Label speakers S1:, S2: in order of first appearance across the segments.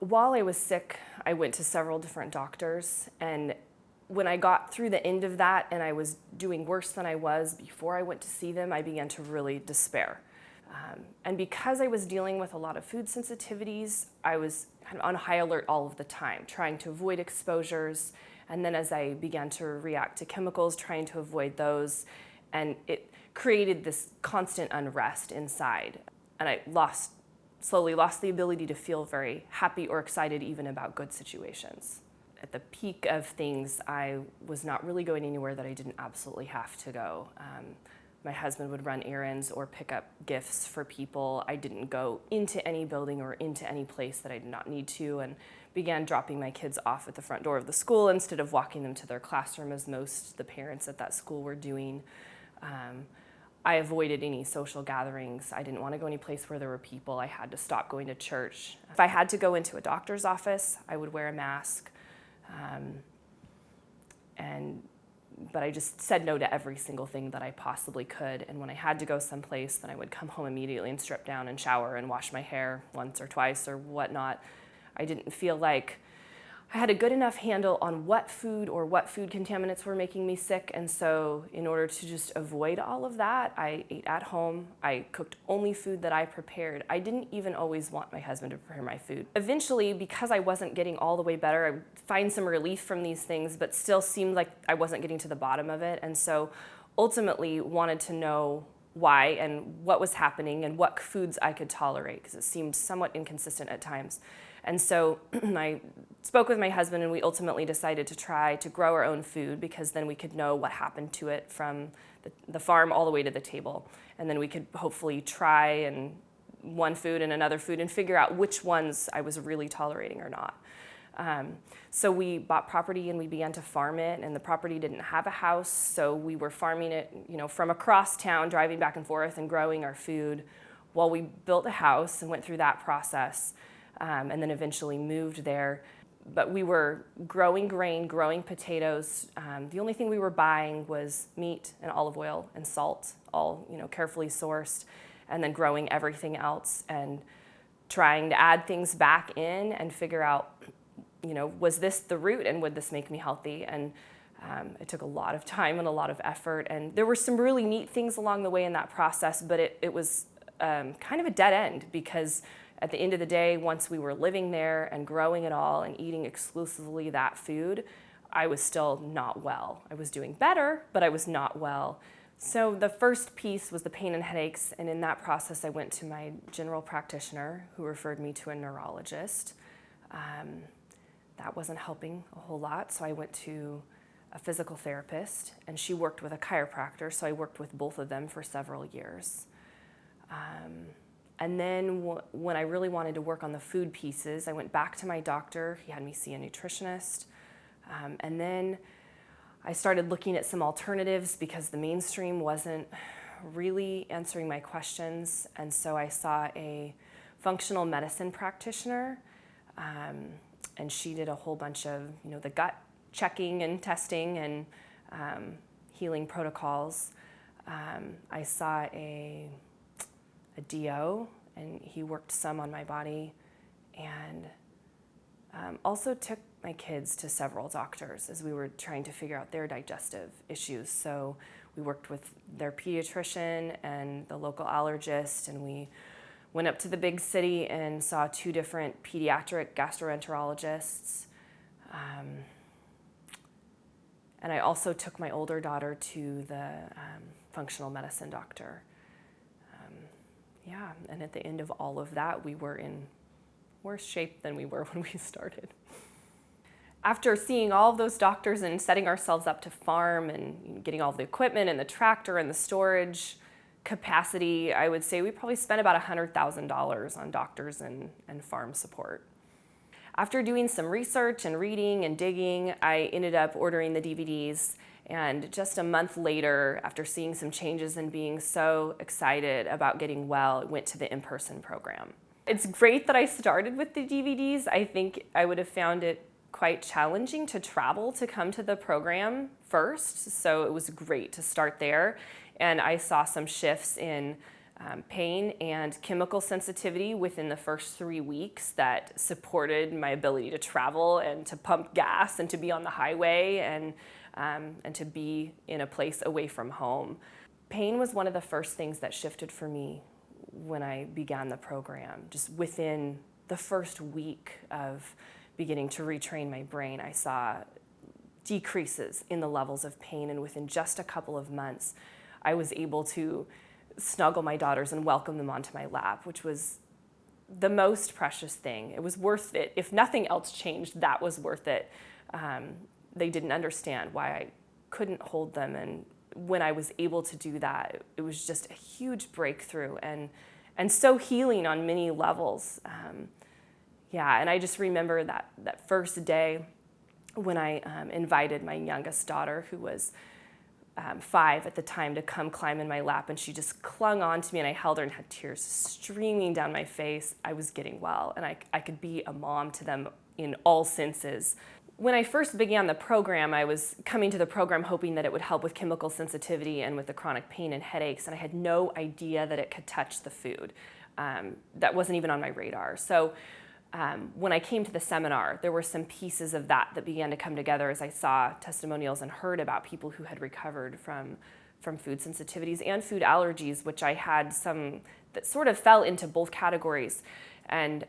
S1: While I was sick, I went to several different doctors, and when I got through the end of that and I was doing worse than I was before I went to see them, I began to really despair. And because I was dealing with a lot of food sensitivities, I was kind of on high alert all of the time, trying to avoid exposures. And then as I began to react to chemicals, trying to avoid those, and it created this constant unrest inside. And I slowly lost the ability to feel very happy or excited even about good situations. At the peak of things, I was not really going anywhere that I didn't absolutely have to go. My husband would run errands or pick up gifts for people. I didn't go into any building or into any place that I did not need to, and began dropping my kids off at the front door of the school instead of walking them to their classroom, as most the parents at that school were doing. I avoided any social gatherings. I didn't want to go any place where there were people. I had to stop going to church. If I had to go into a doctor's office, I would wear a mask. But I just said no to every single thing that I possibly could. And when I had to go someplace, then I would come home immediately and strip down and shower and wash my hair once or twice or whatnot. I didn't feel like I had a good enough handle on what food or what food contaminants were making me sick. And so in order to just avoid all of that, I ate at home. I cooked only food that I prepared. I didn't even always want my husband to prepare my food. Eventually, because I wasn't getting all the way better, I would find some relief from these things, but still seemed like I wasn't getting to the bottom of it. And so ultimately wanted to know why and what was happening and what foods I could tolerate, because it seemed somewhat inconsistent at times. And so I spoke with my husband, and we ultimately decided to try to grow our own food, because then we could know what happened to it from the farm all the way to the table. And then we could hopefully try and one food and another food and figure out which ones I was really tolerating or not. So we bought property and we began to farm it, and the property didn't have a house, so we were farming it, from across town, driving back and forth and growing our food while we built a house and went through that process. And then eventually moved there. But we were growing grain, growing potatoes. The only thing we were buying was meat and olive oil and salt, all carefully sourced, and then growing everything else and trying to add things back in and figure out, was this the root and would this make me healthy? And it took a lot of time and a lot of effort. And there were some really neat things along the way in that process, but it was kind of a dead end, because at the end of the day, once we were living there and growing it all and eating exclusively that food, I was still not well. I was doing better, but I was not well. So the first piece was the pain and headaches, and in that process I went to my general practitioner, who referred me to a neurologist. That wasn't helping a whole lot, so I went to a physical therapist, and she worked with a chiropractor, so I worked with both of them for several years. And then when I really wanted to work on the food pieces, I went back to my doctor. He had me see a nutritionist. And then I started looking at some alternatives, because the mainstream wasn't really answering my questions. And so I saw a functional medicine practitioner, and she did a whole bunch of the gut checking and testing and healing protocols. I saw a DO, and he worked some on my body, and also took my kids to several doctors as we were trying to figure out their digestive issues. So we worked with their pediatrician and the local allergist, and we went up to the big city and saw 2 different pediatric gastroenterologists. And I also took my older daughter to the functional medicine doctor. And at the end of all of that, we were in worse shape than we were when we started. After seeing all of those doctors and setting ourselves up to farm and getting all the equipment and the tractor and the storage capacity, I would say we probably spent about $100,000 on doctors and farm support. After doing some research and reading and digging, I ended up ordering the DVDs. And just a month later, after seeing some changes and being so excited about getting well, I went to the in-person program. It's great that I started with the DVDs. I think I would have found it quite challenging to travel to come to the program first, so it was great to start there. And I saw some shifts in pain and chemical sensitivity within the first 3 weeks that supported my ability to travel and to pump gas and to be on the highway and to be in a place away from home. Pain was one of the first things that shifted for me when I began the program. Just within the first week of beginning to retrain my brain, I saw decreases in the levels of pain, and within just a couple of months, I was able to snuggle my daughters and welcome them onto my lap, which was the most precious thing. It was worth it. If nothing else changed, that was worth it. They didn't understand why I couldn't hold them, and when I was able to do that, it was just a huge breakthrough and so healing on many levels. And I just remember that first day when I invited my youngest daughter, who was 5 at the time, to come climb in my lap, and she just clung on to me, and I held her and had tears streaming down my face. I was getting well, and I could be a mom to them in all senses. When I first began the program, I was coming to the program hoping that it would help with chemical sensitivity and with the chronic pain and headaches, and I had no idea that it could touch the food. That wasn't even on my radar. So when I came to the seminar, there were some pieces of that began to come together as I saw testimonials and heard about people who had recovered from food sensitivities and food allergies, which I had some that sort of fell into both categories, and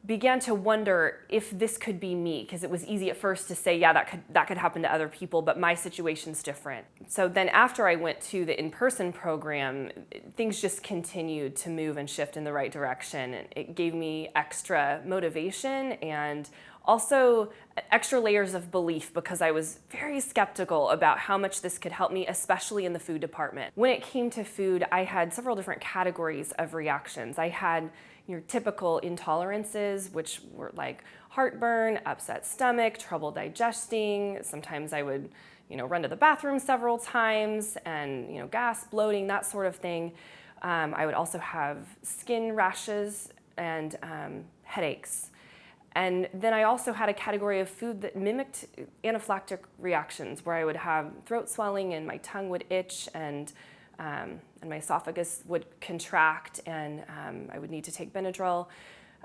S1: began to wonder if this could be me, because it was easy at first to say, yeah, that could happen to other people, but my situation's different. So then after I went to the in-person program, things just continued to move and shift in the right direction. It gave me extra motivation and also extra layers of belief, because I was very skeptical about how much this could help me, especially in the food department. When it came to food, I had several different categories of reactions. I had your typical intolerances, which were like heartburn, upset stomach, trouble digesting. Sometimes I would, run to the bathroom several times, and gas, bloating, that sort of thing. I would also have skin rashes and headaches. And then I also had a category of food that mimicked anaphylactic reactions, where I would have throat swelling and my tongue would itch, and my esophagus would contract, and I would need to take Benadryl.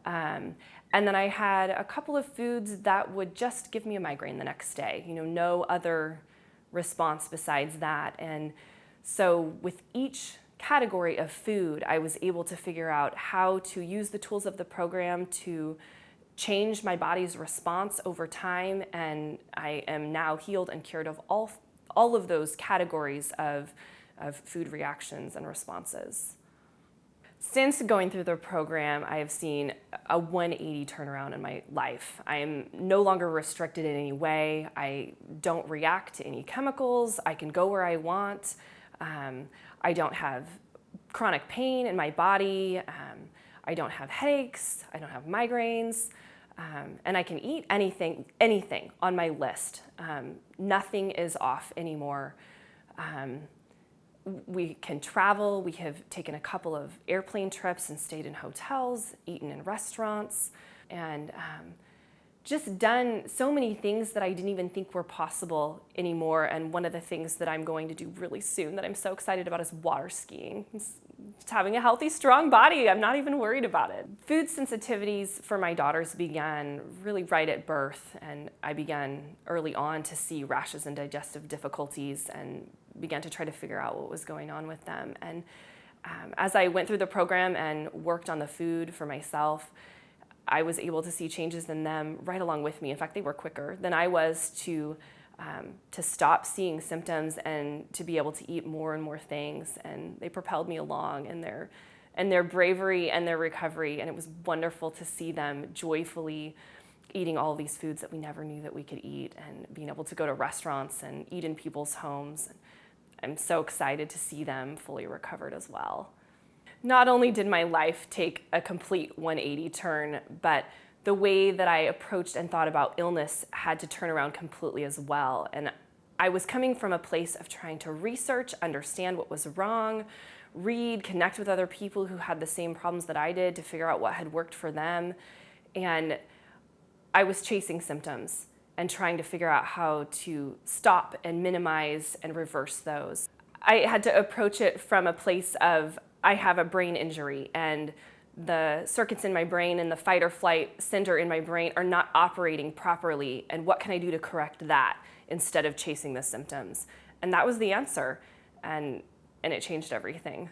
S1: And then I had a couple of foods that would just give me a migraine the next day, no other response besides that. And so with each category of food, I was able to figure out how to use the tools of the program to change my body's response over time, and I am now healed and cured of all of those categories of food reactions and responses. Since going through the program, I have seen a 180 turnaround in my life. I am no longer restricted in any way. I don't react to any chemicals. I can go where I want. I don't have chronic pain in my body. I don't have headaches. I don't have migraines. And I can eat anything on my list. Nothing is off anymore. We can travel. We have taken a couple of airplane trips and stayed in hotels, eaten in restaurants, and just done so many things that I didn't even think were possible anymore. And one of the things that I'm going to do really soon that I'm so excited about is water skiing. Just having a healthy, strong body. I'm not even worried about it. Food sensitivities for my daughters began really right at birth, and I began early on to see rashes and digestive difficulties, and began to try to figure out what was going on with them. And as I went through the program and worked on the food for myself, I was able to see changes in them right along with me. In fact, they were quicker than I was to stop seeing symptoms and to be able to eat more and more things. And they propelled me along in their bravery and their recovery. And it was wonderful to see them joyfully eating all these foods that we never knew that we could eat, and being able to go to restaurants and eat in people's homes. I'm so excited to see them fully recovered as well. Not only did my life take a complete 180 turn, but the way that I approached and thought about illness had to turn around completely as well. And I was coming from a place of trying to research, understand what was wrong, read, connect with other people who had the same problems that I did to figure out what had worked for them. And I was chasing symptoms and trying to figure out how to stop and minimize and reverse those. I had to approach it from a place of I have a brain injury and the circuits in my brain and the fight or flight center in my brain are not operating properly, and what can I do to correct that instead of chasing the symptoms? And that was the answer, and it changed everything.